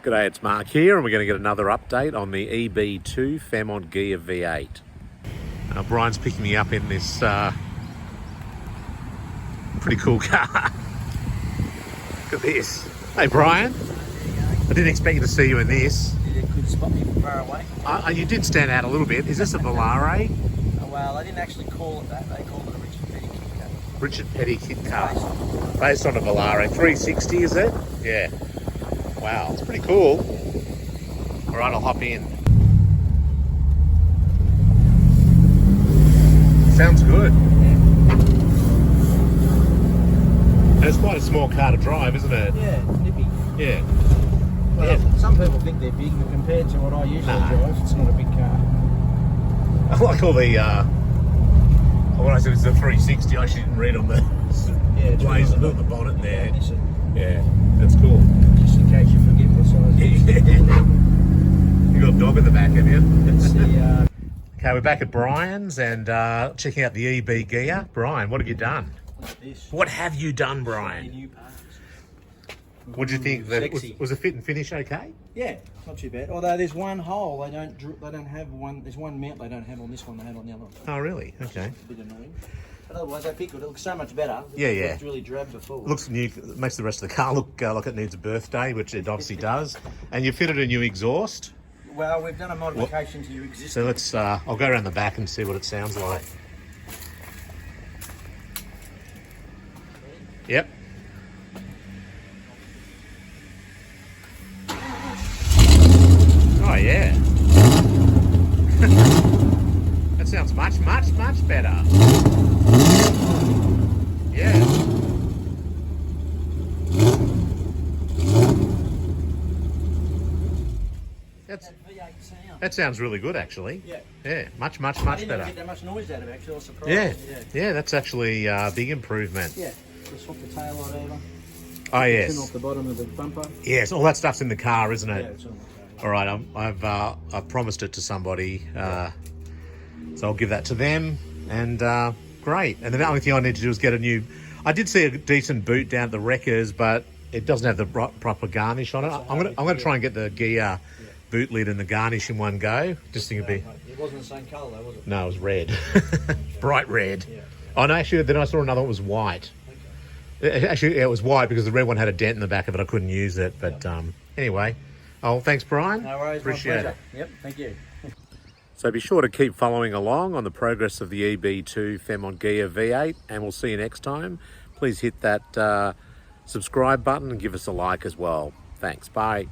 G'day, it's Mark here, and we're going to get another update on the EB2 Fairmont Ghia V8. Brian's picking me up in this pretty cool car. Look at this. Hey Brian, I didn't expect you to see you in this. You could spot me from far away. You did stand out a little bit. Is this a Volare? Well, I didn't actually call it that. They called it a Richard Petty kit car. Richard Petty kit car. Based on a Volare. 360, is it? Yeah. Wow, it's pretty cool. All right, I'll hop in. Sounds good. And it's quite a small car to drive, isn't it? Yeah, nippy. Yeah. Well, Yeah. some people think they're big, but compared to what I usually drive, it's not a big car. I like all the, when I said it's the 360, I actually didn't read on the blazon on the bonnet there. Yeah, that's cool. Just in case you forget what size it is. You got a dog in the back, have you? Let's see, Okay, we're back at Brian's and checking out the EB Ghia. Brian, what have you done? look at this. What have you done, Brian? New parts. What do you think? That Sexy. was the fit and finish okay? Yeah, not too bad. Although there's one hole they don't have one. There's one mount they don't have on this one. They had on the other one. Oh, really? Okay. It's a bit annoying. But otherwise, they fit good. It looks so much better. Yeah. It looked really drab before. Looks new. Makes the rest of the car look like it needs a birthday, which it obviously does. And you fitted a new exhaust. Well, we've done a modification to your existing. So let's. I'll go around the back and see what it sounds like. Yep. Oh yeah. That sounds much better. Yeah. V8 sound. That sounds really good actually. Yeah. Yeah, much I didn't even better. get that much noise out of it, actually. I was surprised. Yeah, that's actually a big improvement. Yeah. Just swap the tail light over. Oh Trim yes. off the bottom of the bumper. Yes, all that stuff's in the car, isn't Yeah, it? it's on the tail. All right, I've promised it to somebody, so I'll give that to them. And great. And the only thing I need to do is get a new. I did see a decent boot down at the Wreckers, but it doesn't have the proper garnish on it. I'm gonna try and get the Ghia boot lid and the garnish in one go. Just think it'd be. It wasn't the same colour though, was it? No, it was red, bright red. Yeah. Oh no, actually, then I saw another one was white. Actually, it was white because the red one had a dent in the back of it. I couldn't use it, but anyway. Oh, thanks, Brian. No worries. Appreciate my it. pleasure. Yep. Thank you. So be sure to keep following along on the progress of the EB2 Fairmont Ghia V8, and we'll see you next time. Please hit that subscribe button and give us a like as well. Thanks. Bye.